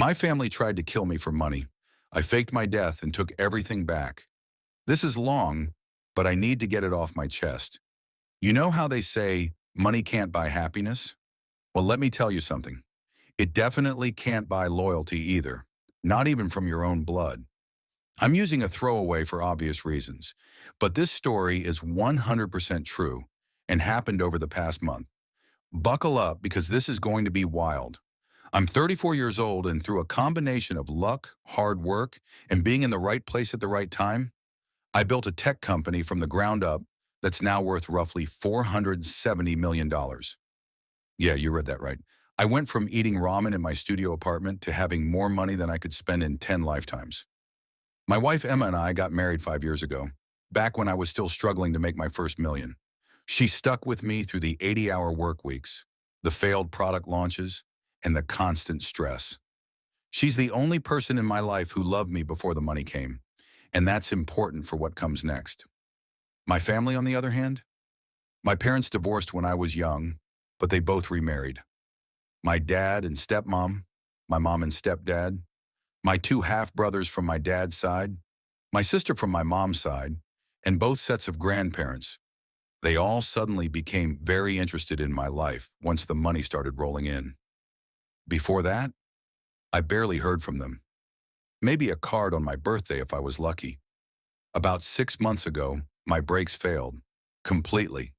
My family tried to kill me for money. I faked my death and took everything back. This is long, but I need to get it off my chest. You know how they say money can't buy happiness? Well, let me tell you something. It definitely can't buy loyalty either, not even from your own blood. I'm using a throwaway for obvious reasons, but this story is 100% true and happened over the past month. Buckle up because this is going to be wild. I'm 34 years old, and through a combination of luck, hard work, and being in the right place at the right time, I built a tech company from the ground up that's now worth roughly $470 million. Yeah, you read that right. I went from eating ramen in my studio apartment to having more money than I could spend in 10 lifetimes. My wife Emma and I got married 5 years ago, back when I was still struggling to make my first million. She stuck with me through the 80-hour work weeks, the failed product launches, and the constant stress. She's the only person in my life who loved me before the money came, and that's important for what comes next. My family, on the other hand, my parents divorced when I was young, but they both remarried. My dad and stepmom, my mom and stepdad, my two half-brothers from my dad's side, my sister from my mom's side, and both sets of grandparents. They all suddenly became very interested in my life once the money started rolling in. Before that, I barely heard from them. Maybe a card on my birthday if I was lucky. About 6 months ago, my brakes failed. Completely.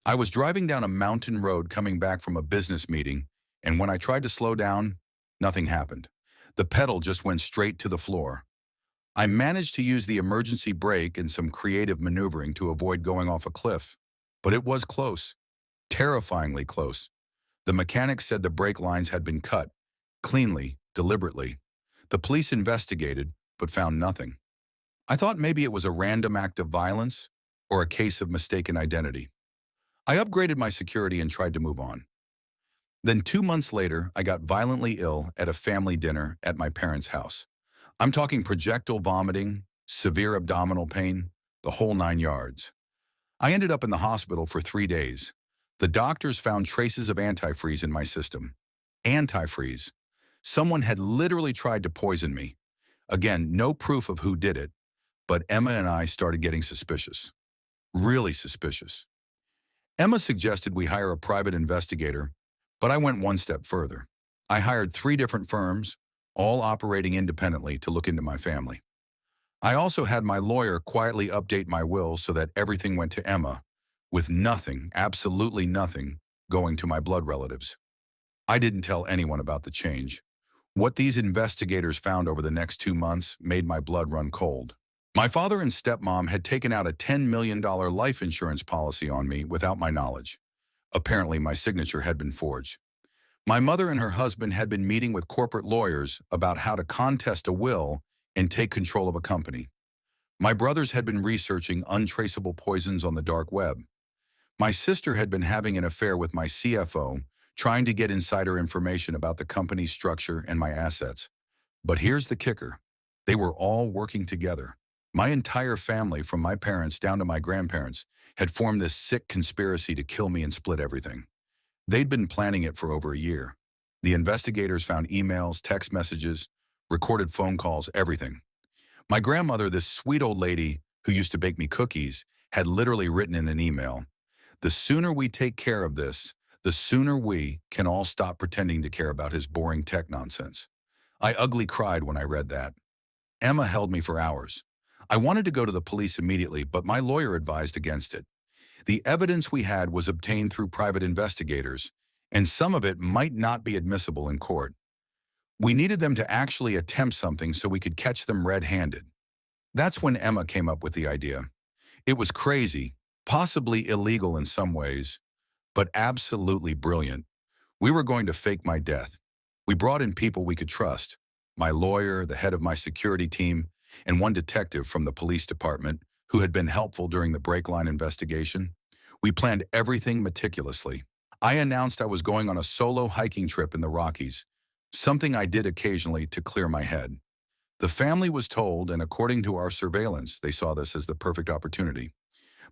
I was driving down a mountain road coming back from a business meeting, and when I tried to slow down, nothing happened. The pedal just went straight to the floor. I managed to use the emergency brake and some creative maneuvering to avoid going off a cliff, but it was close, terrifyingly close. The mechanic said the brake lines had been cut, cleanly, deliberately. The police investigated, but found nothing. I thought maybe it was a random act of violence or a case of mistaken identity. I upgraded my security and tried to move on. Then 2 months later, I got violently ill at a family dinner at my parents' house. I'm talking projectile vomiting, severe abdominal pain, the whole 9 yards. I ended up in the hospital for 3 days. The doctors found traces of antifreeze in my system. Antifreeze. Someone had literally tried to poison me. Again, no proof of who did it, but Emma and I started getting suspicious. Really suspicious. Emma suggested we hire a private investigator, but I went one step further. I hired 3 different firms, all operating independently, to look into my family. I also had my lawyer quietly update my will so that everything went to Emma, with nothing, absolutely nothing, going to my blood relatives. I didn't tell anyone about the change. What these investigators found over the next 2 months made my blood run cold. My father and stepmom had taken out a $10 million life insurance policy on me without my knowledge. Apparently, my signature had been forged. My mother and her husband had been meeting with corporate lawyers about how to contest a will and take control of a company. My brothers had been researching untraceable poisons on the dark web. My sister had been having an affair with my CFO, trying to get insider information about the company's structure and my assets. But here's the kicker. They were all working together. My entire family, from my parents down to my grandparents, had formed this sick conspiracy to kill me and split everything. They'd been planning it for over a year. The investigators found emails, text messages, recorded phone calls, everything. My grandmother, this sweet old lady who used to bake me cookies, had literally written in an email, "The sooner we take care of this, the sooner we can all stop pretending to care about his boring tech nonsense." I ugly cried when I read that. Emma held me for hours. I wanted to go to the police immediately, but my lawyer advised against it. The evidence we had was obtained through private investigators, and some of it might not be admissible in court. We needed them to actually attempt something so we could catch them red-handed. That's when Emma came up with the idea. It was crazy, possibly illegal in some ways, but absolutely brilliant. We were going to fake my death. We brought in people we could trust, my lawyer, the head of my security team, and one detective from the police department who had been helpful during the brake line investigation. We planned everything meticulously. I announced I was going on a solo hiking trip in the Rockies, something I did occasionally to clear my head. The family was told, and according to our surveillance, they saw this as the perfect opportunity.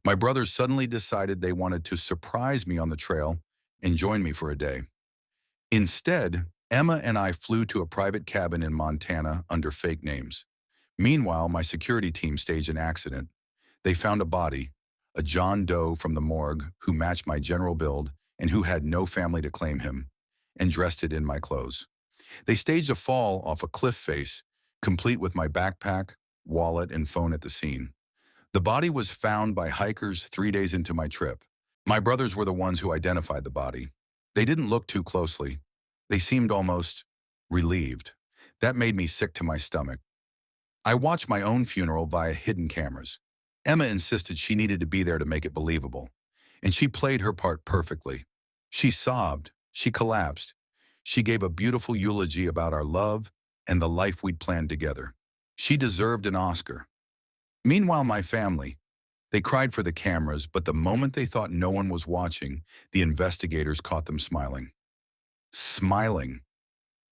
My brothers suddenly decided they wanted to surprise me on the trail and join me for a day. Instead, Emma and I flew to a private cabin in Montana under fake names. Meanwhile, my security team staged an accident. They found a body, a John Doe from the morgue who matched my general build and who had no family to claim him, and dressed it in my clothes. They staged a fall off a cliff face, complete with my backpack, wallet, and phone at the scene. The body was found by hikers 3 days into my trip. My brothers were the ones who identified the body. They didn't look too closely. They seemed almost relieved. That made me sick to my stomach. I watched my own funeral via hidden cameras. Emma insisted she needed to be there to make it believable, and she played her part perfectly. She sobbed, she collapsed. She gave a beautiful eulogy about our love and the life we'd planned together. She deserved an Oscar. Meanwhile, my family, they cried for the cameras, but the moment they thought no one was watching, the investigators caught them smiling. Smiling.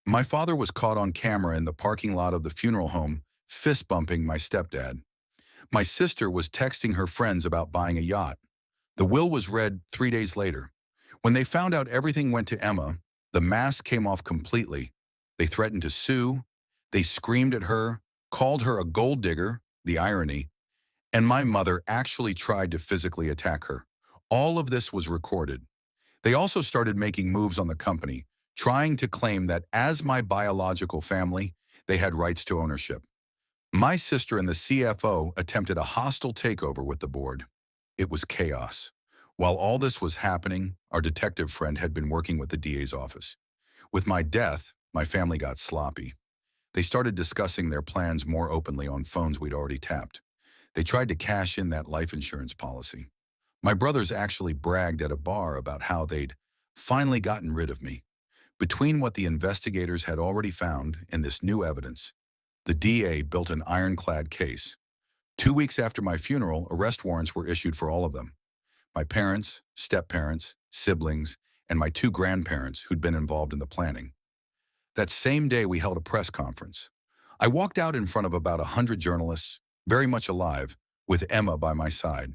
My father was caught on camera in the parking lot of the funeral home, fist-bumping my stepdad. My sister was texting her friends about buying a yacht. The will was read 3 days later. When they found out everything went to Emma, the mask came off completely. They threatened to sue. They screamed at her, called her a gold digger, the irony, and my mother actually tried to physically attack her. All of this was recorded. They also started making moves on the company, trying to claim that as my biological family, they had rights to ownership. My sister and the CFO attempted a hostile takeover with the board. It was chaos. While all this was happening, our detective friend had been working with the DA's office. With my death, my family got sloppy. They started discussing their plans more openly on phones we'd already tapped. They tried to cash in that life insurance policy. My brothers actually bragged at a bar about how they'd finally gotten rid of me. Between what the investigators had already found and this new evidence, the DA built an ironclad case. 2 weeks after my funeral, arrest warrants were issued for all of them. My parents, step-parents, siblings, and my 2 grandparents who'd been involved in the planning. That same day, we held a press conference. I walked out in front of about 100 journalists, very much alive, with Emma by my side.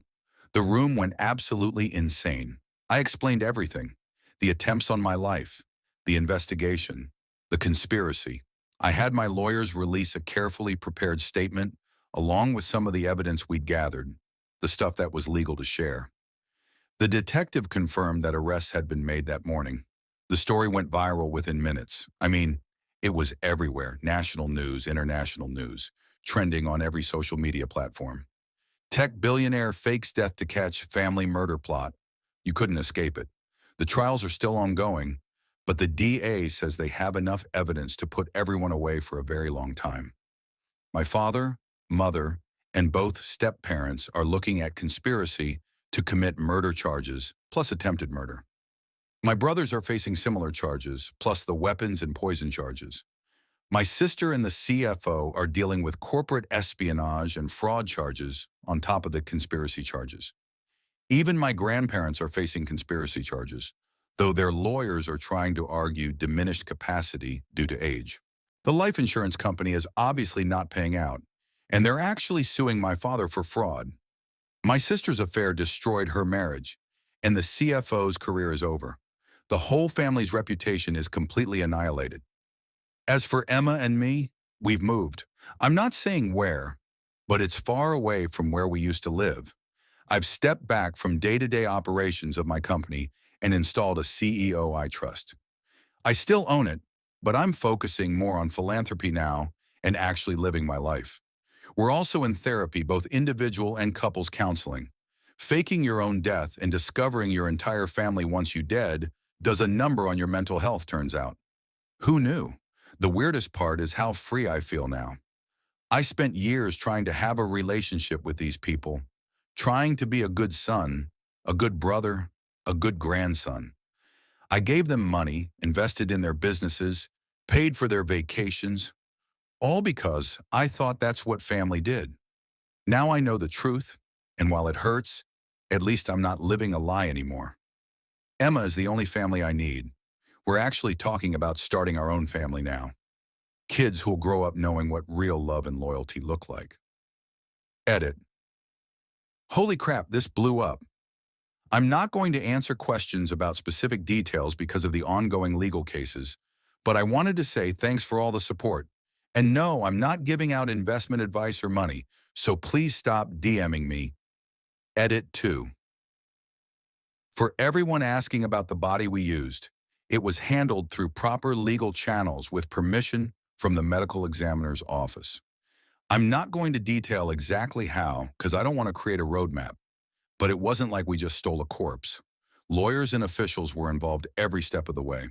The room went absolutely insane. I explained everything: the attempts on my life, the investigation, the conspiracy. I had my lawyers release a carefully prepared statement, along with some of the evidence we'd gathered, the stuff that was legal to share. The detective confirmed that arrests had been made that morning. The story went viral within minutes. I mean, it was everywhere: national news, international news, trending on every social media platform. Tech billionaire fakes death to catch family murder plot. You couldn't escape it. The trials are still ongoing, but the DA says they have enough evidence to put everyone away for a very long time. My father, mother, and both step-parents are looking at conspiracy to commit murder charges, plus attempted murder. My brothers are facing similar charges, plus the weapons and poison charges. My sister and the CFO are dealing with corporate espionage and fraud charges on top of the conspiracy charges. Even my grandparents are facing conspiracy charges, though their lawyers are trying to argue diminished capacity due to age. The life insurance company is obviously not paying out, and they're actually suing my father for fraud. My sister's affair destroyed her marriage, and the CFO's career is over. The whole family's reputation is completely annihilated. As for Emma and me, we've moved. I'm not saying where, but it's far away from where we used to live. I've stepped back from day-to-day operations of my company and installed a CEO I trust. I still own it, but I'm focusing more on philanthropy now and actually living my life. We're also in therapy, both individual and couples counseling. Faking your own death and discovering your entire family once you dead does a number on your mental health, turns out. Who knew? The weirdest part is how free I feel now. I spent years trying to have a relationship with these people, trying to be a good son, a good brother, a good grandson. I gave them money, invested in their businesses, paid for their vacations, all because I thought that's what family did. Now I know the truth, and while it hurts, at least I'm not living a lie anymore. Emma is the only family I need. We're actually talking about starting our own family now. Kids who'll grow up knowing what real love and loyalty look like. Edit. Holy crap, this blew up. I'm not going to answer questions about specific details because of the ongoing legal cases, But I wanted to say thanks for all the support. And no, I'm not giving out investment advice or money, so please stop DMing me. Edit 2. For everyone asking about the body we used, it was handled through proper legal channels with permission from the medical examiner's office. I'm not going to detail exactly how, because I don't want to create a roadmap, but it wasn't like we just stole a corpse. Lawyers and officials were involved every step of the way.